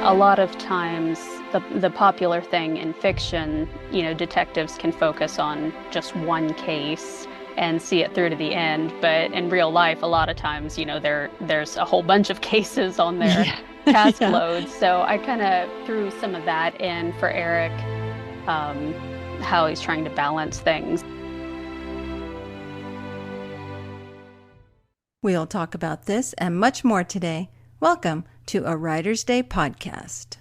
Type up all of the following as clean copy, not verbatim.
A lot of times, the popular thing in fiction, detectives can focus on just one case and see it through to the end. But in real life, a lot of times, there's a whole bunch of cases on their Yeah. task Yeah. load. So I kind of threw some of that in for Eric, um, how he's trying to balance things. We'll talk about this and much more today. Welcome to a Writer's Day podcast.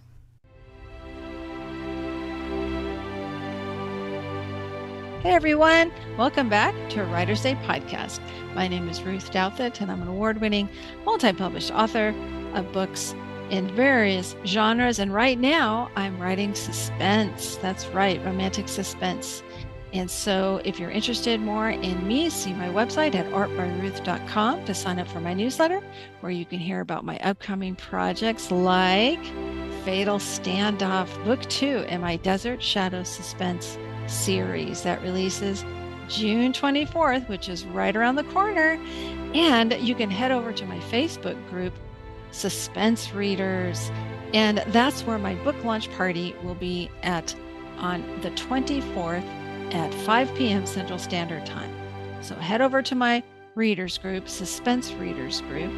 Hey everyone, welcome back to a Writer's Day podcast. My name is Ruth Douthit, and I'm an award-winning, multi-published author of books in various genres. And right now, I'm writing suspense. That's right, romantic suspense. And so if you're interested more in me, see my website at artbyruth.com to sign up for my newsletter, where you can hear about my upcoming projects like Fatal Standoff Book 2 in my Desert Shadow Suspense series that releases June 24th, which is right around the corner. And you can head over to my Facebook group, Suspense Readers. And that's where my book launch party will be on the 24th at 5 p.m. Central Standard Time. So head over to my readers group, Suspense Readers group,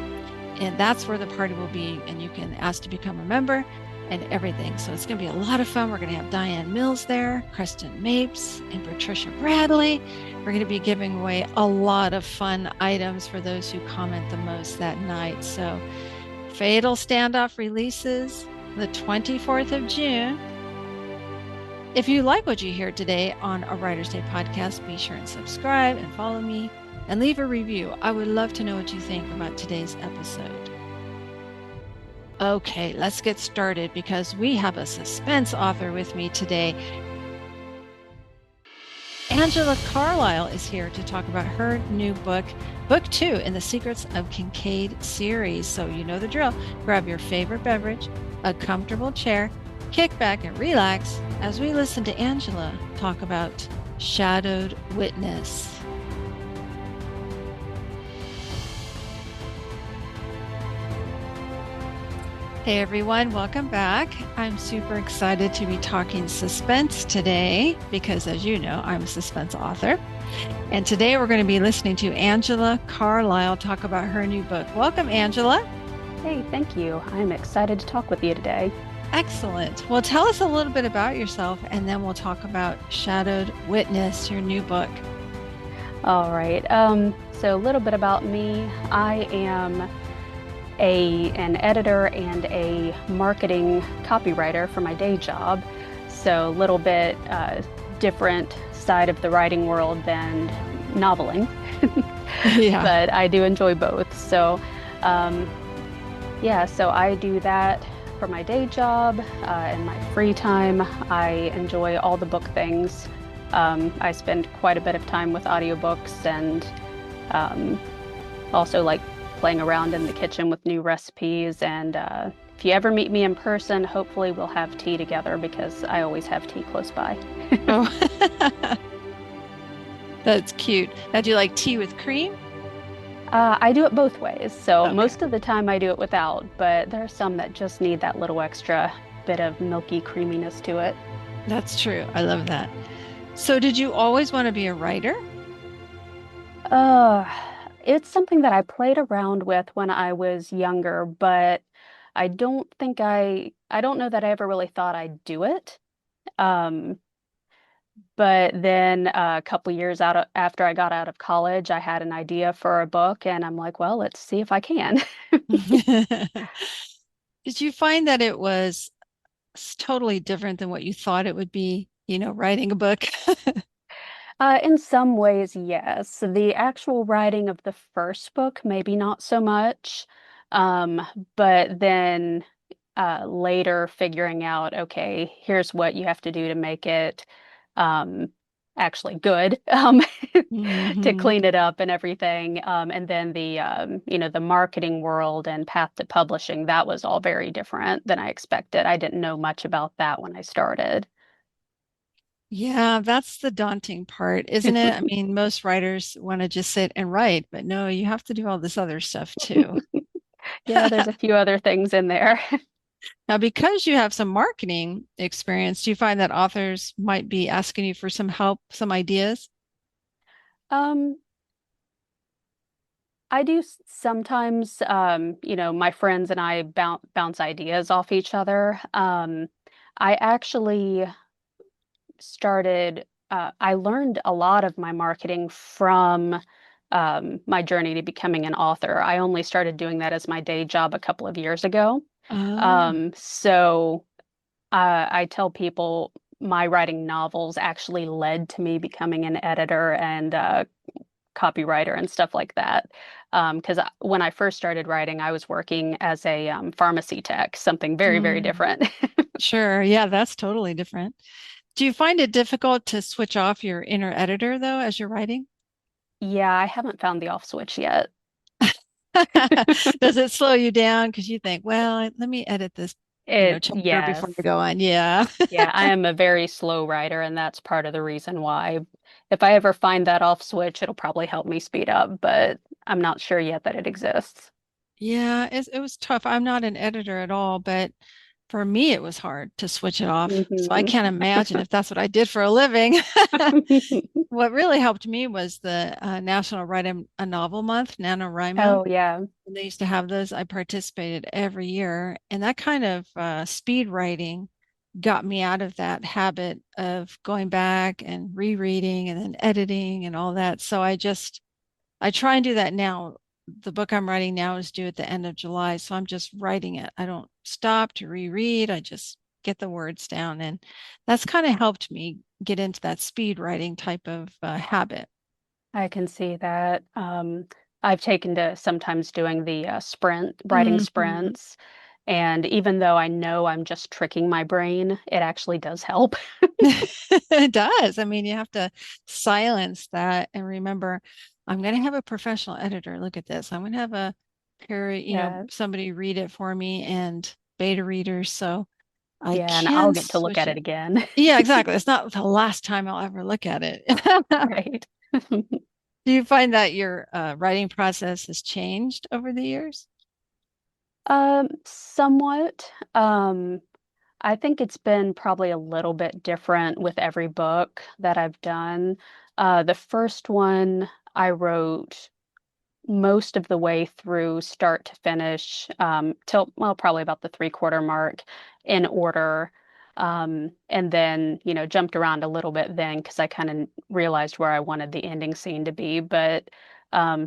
and that's where the party will be. And you can ask to become a member and everything. So it's going to be a lot of fun. We're going to have Diane Mills there, Kristen Mapes, and Patricia Bradley. We're going to be giving away a lot of fun items for those who comment the most that night. So Fatal Standoff releases the 24th of June. If you like what you hear today on a Writer's Day podcast, be sure and subscribe and follow me and leave a review. I would love to know what you think about today's episode. Okay, let's get started because we have a suspense author with me today. Angela Carlisle is here to talk about her new book, Book 2 in the Secrets of Kincaid series. So you know the drill. Grab your favorite beverage, a comfortable chair, kick back and relax as we listen to Angela talk about Shadowed Witness. Hey everyone, welcome back. I'm super excited to be talking suspense today because, as you know, I'm a suspense author. And today we're going to be listening to Angela Carlisle talk about her new book. Welcome, Angela. Hey, thank you. I'm excited to talk with you today. Excellent. Well, tell us a little bit about yourself, and then we'll talk about Shadowed Witness, your new book. All right. So a little bit about me. I am an editor and a marketing copywriter for my day job. So a little bit different side of the writing world than noveling. Yeah. But I do enjoy both. So so I do that for my day job. In my free time, I enjoy all the book things. I spend quite a bit of time with audiobooks and also like playing around in the kitchen with new recipes. And if you ever meet me in person, hopefully we'll have tea together because I always have tea close by. Oh, that's cute. Now, do you like tea with cream? I do it both ways. So Okay. most of the time I do it without, but there are some that just need that little extra bit of milky creaminess to it. That's true. I love that. So did you always want to be a writer? Uh, it's something that I played around with when I was younger, but I don't know that I ever really thought I'd do it. Um, but then a couple years after I got out of college, I had an idea for a book, and I'm like, well, let's see if I can. Did you find that it was totally different than what you thought it would be, writing a book? In some ways, yes. The actual writing of the first book, maybe not so much. Um, but then later figuring out, okay, here's what you have to do to make it um, actually good, to Hmm. clean it up and everything. And then the marketing world and path to publishing, that was all very different than I expected. I didn't know much about that when I started. Yeah, that's the daunting part, isn't it? I mean, most writers want to just sit and write, but no, you have to do all this other stuff too. Yeah, there's a few other things in there. Now, because you have some marketing experience, do you find that authors might be asking you for some help, some ideas? Um, I do sometimes, my friends and I bounce ideas off each other. I actually I learned a lot of my marketing from my journey to becoming an author. I only started doing that as my day job a couple of years ago. Oh. So I tell people my writing novels actually led to me becoming an editor and copywriter and stuff like that. Because when I first started writing, I was working as a pharmacy tech, something very, very Mm, different. sure. Yeah, that's totally different. Do you find it difficult to switch off your inner editor though as you're writing? Yeah, I haven't found the off switch yet. Does it slow you down because you think, well, let me edit this, chapter Yes. before I go on? Yeah. Yeah, I am a very slow writer, and that's part of the reason why. If I ever find that off switch, it'll probably help me speed up, but I'm not sure yet that it exists. Yeah, it was tough. I'm not an editor at all, but for me, it was hard to switch it off. So I Hmm. can't imagine if that's what I did for a living. What really helped me was the National Write a Novel Month, NaNoWriMo. Oh, yeah, And they used to have those. I participated every year, and that kind of speed writing got me out of that habit of going back and rereading and then editing and all that. So I try and do that now. The book I'm writing now is due at the end of July, so I'm just writing it. I don't stop to reread. I just get the words down, and that's kind of helped me get into that speed writing type of habit. I can see that. I've taken to sometimes doing the writing Mhm. sprints, and even though I know I'm just tricking my brain, it actually does help. It does. I mean, you have to silence that and remember, I'm going to have a professional editor look at this. I'm going to have a Yeah, somebody read it for me and beta readers. So I yeah, and I'll can get to look switch at it it. again. Yeah, exactly. It's not the last time I'll ever look at it. Right. Do you find that your writing process has changed over the years? Somewhat. I think it's been probably a little bit different with every book that I've done. The first one I wrote most of the way through start to finish, till, well, probably about the three-quarter mark in order. And then, jumped around a little bit then because I kind of realized where I wanted the ending scene to be. But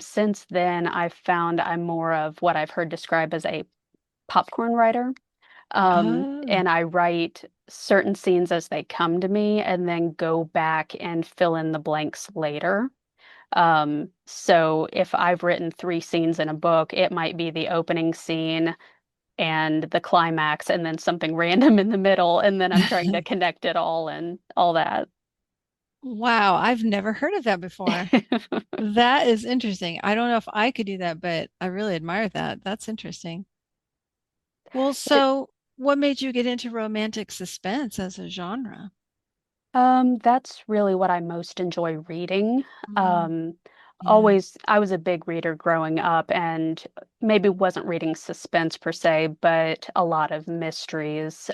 since then, I've found I'm more of what I've heard described as a popcorn writer. Oh, And I write certain scenes as they come to me and then go back and fill in the blanks later. So if I've written three scenes in a book, it might be the opening scene and the climax and then something random in the middle, and then I'm trying to connect it all and all that. wow. I've never heard of that before. That is interesting. I don't know if I could do that, but I really admire that. That's interesting. Well, It, so what made you get into romantic suspense as a genre? that's really what I most enjoy reading. Mm, Um, yeah. I was a big reader growing up and maybe wasn't reading suspense per se, but a lot of mysteries.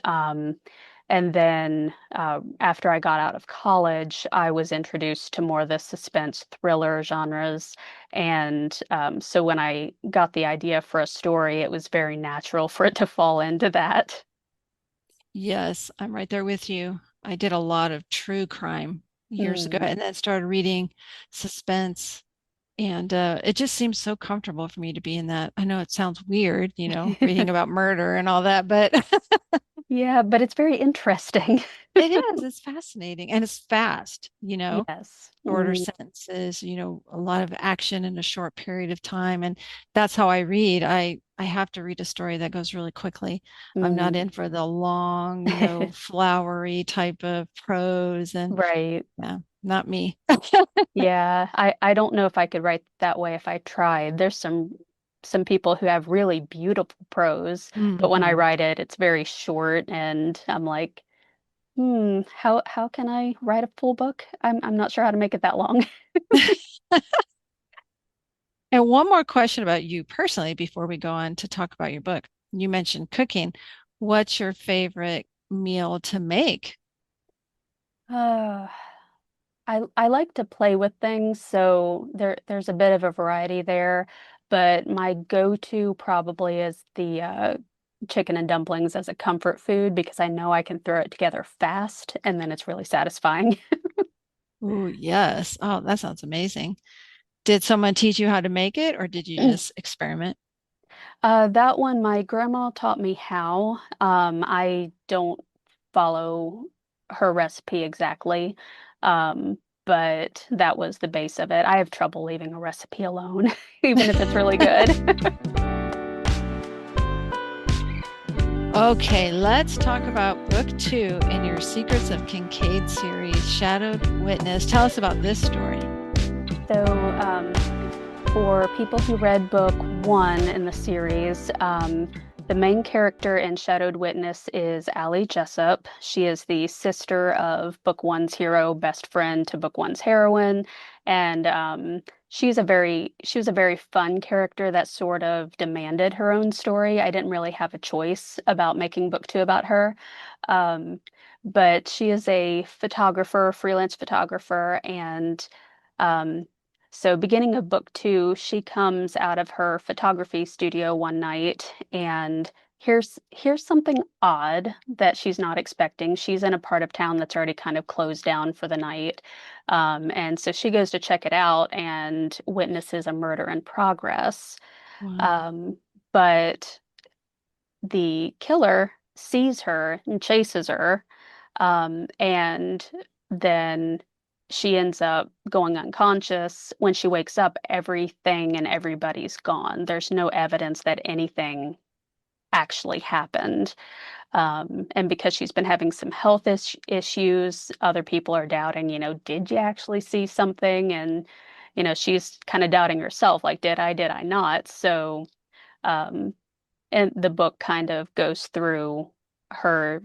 And then after I got out of college, I was introduced to more the suspense thriller genres. And so when I got the idea for a story, it was very natural for it to fall into that. Yes, I'm right there with you. I did a lot of true crime years ago Mm. and then started reading suspense. And it just seems so comfortable for me to be in that. I know it sounds weird, reading about murder and all that, but Yeah, but it's very interesting. it is. It's fascinating and it's fast, Yes. shorter Mm, sentences, a lot of action in a short period of time. And that's how I read. I have to read a story that goes really quickly. I'm not mm. in for the long, flowery type of prose. And Right. yeah, not me. Yeah. I don't know if I could write that way if I tried. There's some people who have really beautiful prose, but when I Hmm. write it, it's very short and I'm like, how can I write a full book? I'm not sure how to make it that long. And one more question about you personally before we go on to talk about your book. You mentioned cooking. What's your favorite meal to make? Uh, I like to play with things, so there's a bit of a variety there, but my go-to probably is the chicken and dumplings as a comfort food because I know I can throw it together fast and then it's really satisfying. Oh, yes. Oh, that sounds amazing. Did someone teach you how to make it, or did you just experiment? That one, my grandma taught me how. I don't follow her recipe exactly, but that was the base of it. I have trouble leaving a recipe alone, even if it's really good. Okay, let's talk about book two in your Secrets of Kincaid series, Shadowed Witness. Tell us about this story. So, for people who read book one in the series, the main character in Shadowed Witness is Allie Jessup. She is the sister of book one's hero, best friend to book one's heroine, and she was a very fun character that sort of demanded her own story. I didn't really have a choice about making book two about her. Um, but she is a photographer, freelance photographer, and um, so, beginning of book two, she comes out of her photography studio one night and here's something odd that she's not expecting. She's in a part of town that's already kind of closed down for the night. And so she goes to check it out and witnesses a murder in progress. Wow. Um, but the killer sees her and chases her, and then she ends up going unconscious. When she wakes up, everything and everybody's gone. There's no evidence that anything actually happened. And because she's been having some health issues, other people are doubting, did you actually see something? And, she's kind of doubting herself, like, did I not? So, um, and the book kind of goes through her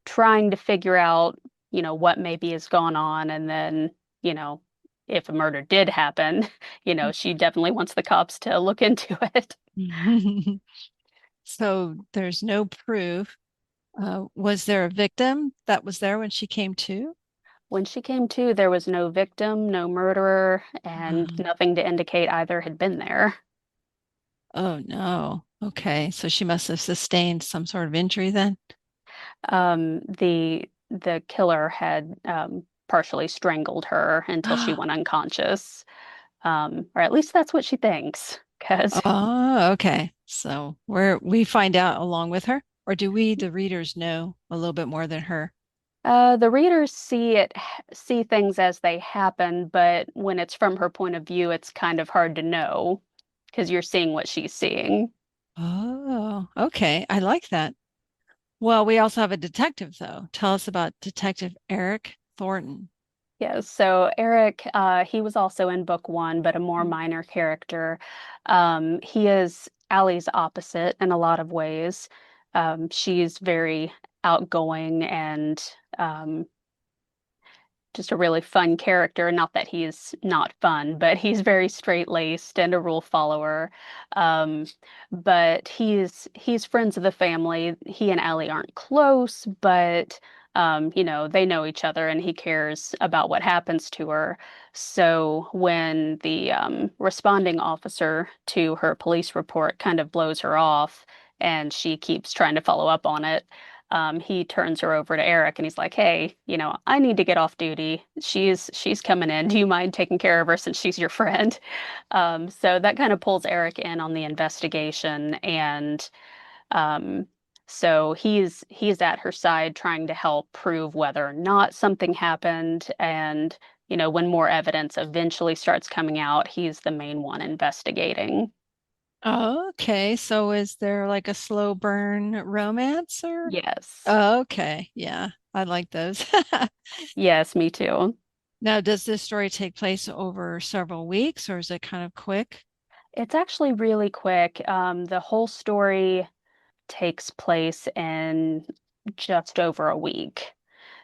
trying to figure out, what maybe has gone on. And then, you know, if a murder did happen, she definitely wants the cops to look into it. So there's no proof. Was there a victim that was there when she came to? When she came to, there was no victim, no murderer, and Wow. nothing to indicate either had been there. Oh no. Okay, so she must have sustained some sort of injury then. The killer had partially strangled her until she went unconscious, or at least that's what she thinks. Because Oh, okay. So we find out along with her, or do we, the readers, know a little bit more than her? the readers see things as they happen, but when it's from her point of view, it's kind of hard to know because you're seeing what she's seeing. Oh, okay. I like that. Well, we also have a detective, though. Tell us about Detective Eric Thornton. Yes, so Eric, he was also in book one, but a more minor character. He is Allie's opposite in a lot of ways. She's very outgoing and just a really fun character. Not that he's not fun, but he's very straight-laced and a rule follower. Um, but he's friends of the family. He and Allie aren't close, but they know each other and he cares about what happens to her. So when the responding officer to her police report kind of blows her off and she keeps trying to follow up on it, he turns her over to Eric and he's like, "Hey, I need to get off duty. She's coming in. Do you mind taking care of her since she's your friend?" So that kind of pulls Eric in on the investigation, and um, so he's at her side trying to help prove whether or not something happened. And when more evidence eventually starts coming out, he's the main one investigating. Oh, okay. So is there like a slow burn romance or? Yes, Oh, okay. Yeah, I like those. yes, me too. Now, does this story take place over several weeks or is it kind of quick? It's actually really quick. The whole story takes place in just over a week.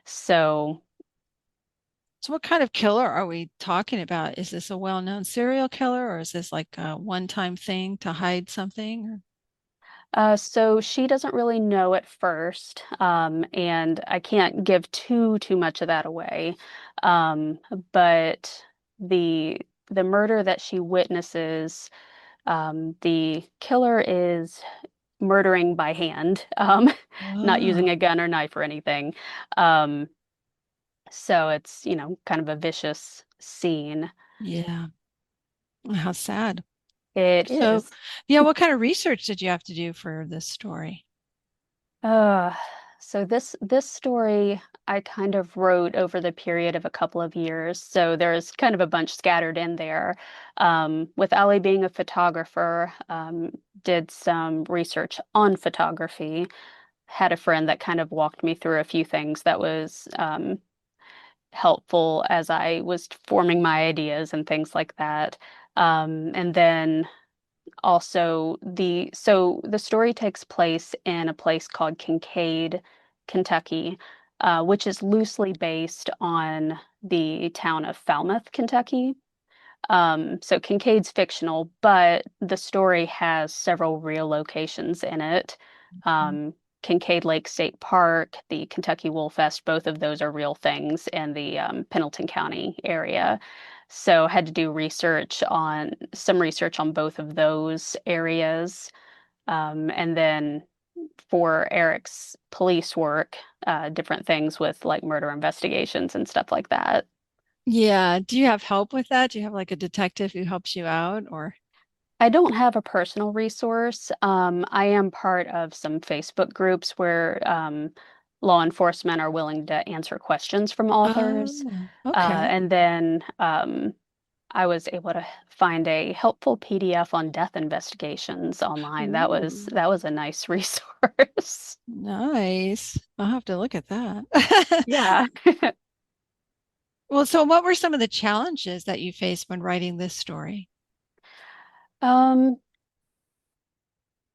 So, So, what kind of killer are we talking about? Is this a well-known serial killer or is this like a one-time thing to hide something? So she doesn't really know at first, and I can't give too much of that away. Um, but the the murder that she witnesses, the killer is murdering by hand, not using a Oh, gun or knife or anything. Um, so it's, kind of a vicious scene. yeah. How sad. It So, is. yeah, what kind of research did you have to do for this story? Uh, so this story I kind of wrote over the period of a couple of years. So there's kind of a bunch scattered in there. With Ali being a photographer, did some research on photography. Had a friend that kind of walked me through a few things that was helpful as I was forming my ideas and things like that. And then also the story takes place in a place called Kincaid, Kentucky, which is loosely based on the town of Falmouth, Kentucky. So Kincaid's fictional, but the story has several real locations in it. Mhm. Um, Kincaid Lake State Park, the Kentucky Wool Fest, both of those are real things in the Pendleton County area. So had to do research on both of those areas. And then for Eric's police work, different things with like murder investigations and stuff like that. Yeah. Do you have help with that? Do you have like a detective who helps you out or? I don't have a personal resource. I am part of some Facebook groups where law enforcement are willing to answer questions from authors. Oh, okay. And then I was able to find a helpful PDF on death investigations online. Ooh, That was a nice resource. nice. I'll have to look at that. Yeah. Well, so what were some of the challenges that you faced when writing this story? Um,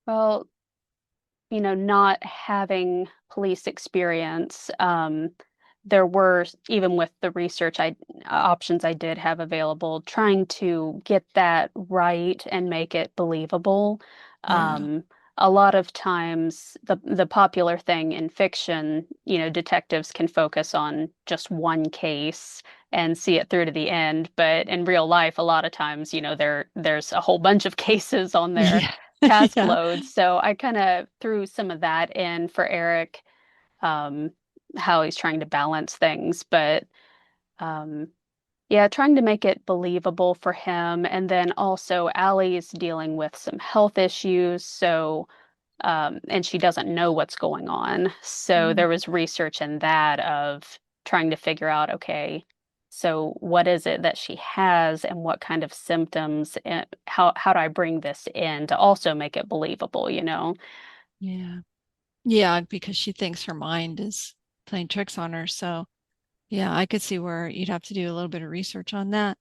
well, not having police experience, there were, even with the research options I did have available, trying to get that right and make it believable. Yeah. Um, a lot of times, the popular thing in fiction, detectives can focus on just one case and see it through to the end. But in real life, a lot of times, there's a whole bunch of cases on there Yeah. task Yeah. load. So I kind of threw some of that in for Eric, um, how he's trying to balance things. But um, yeah, trying to make it believable for him. And then also Allie's dealing with some health issues. So, and she doesn't know what's going on. So Mm, there was research in that of trying to figure out, okay, so what is it that she has and what kind of symptoms and how do I bring this in to also make it believable? yeah. Yeah, because she thinks her mind is playing tricks on her. So, yeah, I could see where you'd have to do a little bit of research on that.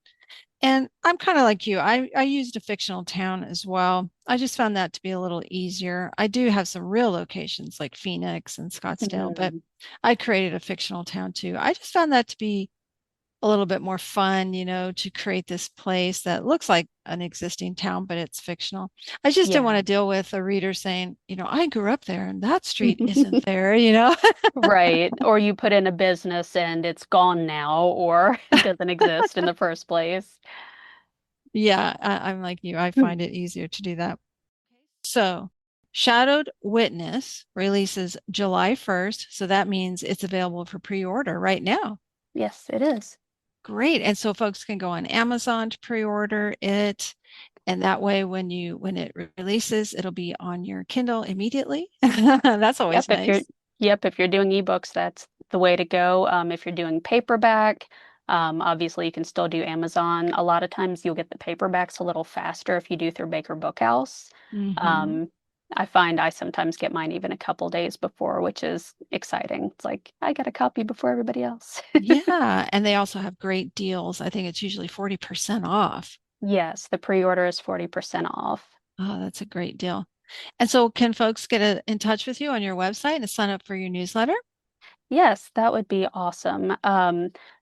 And I'm kind of like you. I used a fictional town as well. I just found that to be a little easier. I do have some real locations like Phoenix and Scottsdale, but Mhm. I created a fictional town too. I just found that to be a little bit more fun, to create this place that looks like an existing town, but it's fictional. I just didn't want Yeah. to deal with a reader saying, I grew up there and that street isn't there. Right. Or you put in a business and it's gone now or doesn't exist in the first place. Yeah, I'm like you. I find it easier to do that. So, Shadowed Witness releases July 1st. So that means it's available for pre-order right now. Yes, it is. Great. And so folks can go on Amazon to pre-order it. And that way when it releases, it'll be on your Kindle immediately. That's Yep, always nice. if you're doing ebooks, that's the way to go. If you're doing paperback, obviously you can still do Amazon. A lot of times you'll get the paperbacks a little faster if you do through Baker Bookhouse. Hmm. Um, I find I sometimes get mine even a couple days before, which is exciting. It's like I get a copy before everybody else. Yeah. And they also have great deals. I think it's usually 40% off. Yes, the pre-order is 40% off. Oh, that's a great deal. And so can folks get in touch with you on your website and sign up for your newsletter? Yes, that would be awesome.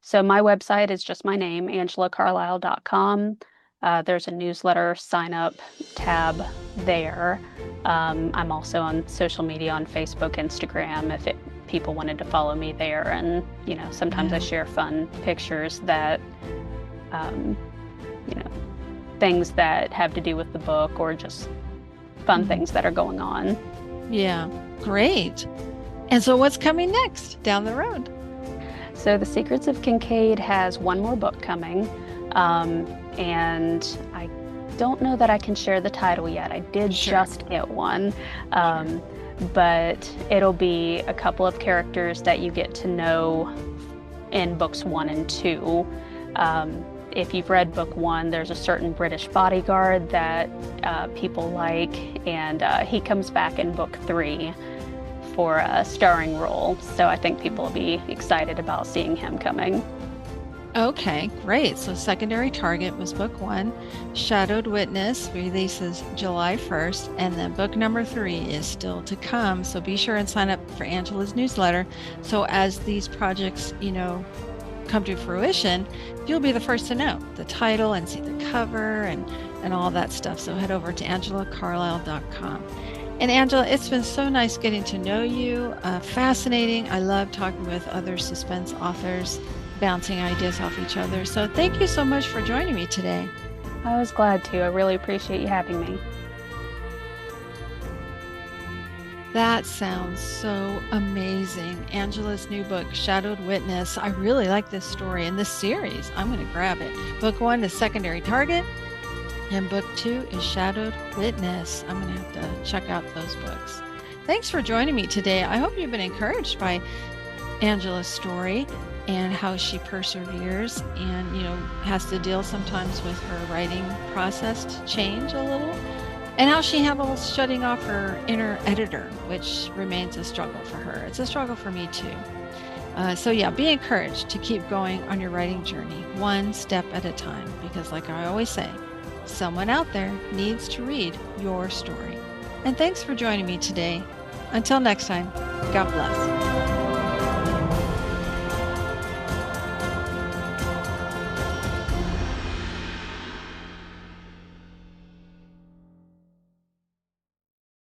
So my website is just my name, angelacarlisle.com. There's a newsletter sign up tab there. I'm also on social media on Facebook, Instagram, if people wanted to follow me there. And, sometimes I share fun pictures that, um, you know, things that have to do with the book or just fun things that are going on. Yeah, great. And so what's coming next down the road? So The Secrets of Kincaid has one more book coming. And I don't know that I can share the title yet. I did just get one. But it'll be a couple of characters that you get to know in books 1 and 2. If you've read book 1, there's a certain British bodyguard that people like, and he comes back in book 3 for a starring role. So I think people will be excited about seeing him coming. Okay, great. So Secondary Target was book 1. Shadowed Witness releases July 1st, and then book number 3 is still to come. So be sure and sign up for Angela's newsletter. So as these projects, come to fruition, you'll be the first to know the title and see the cover and all that stuff. So head over to angelacarlisle.com. And Angela, it's been so nice getting to know you. Fascinating. I love talking with other suspense authors, bouncing ideas off each other. So thank you so much for joining me today. I was glad to. I really appreciate you having me. That sounds so amazing. Angela's new book, Shadowed Witness. I really like this story and this series. I'm going to grab it. Book 1 is Secondary Target, and book 2 is Shadowed Witness. I'm going to have to check out those books. Thanks for joining me today. I hope you've been encouraged by Angela's story and how she perseveres and, has to deal sometimes with her writing process to change a little, and how she handles shutting off her inner editor, which remains a struggle for her. It's a struggle for me too. So yeah, be encouraged to keep going on your writing journey, one step at a time, because like I always say, someone out there needs to read your story. And thanks for joining me today. Until next time, God bless.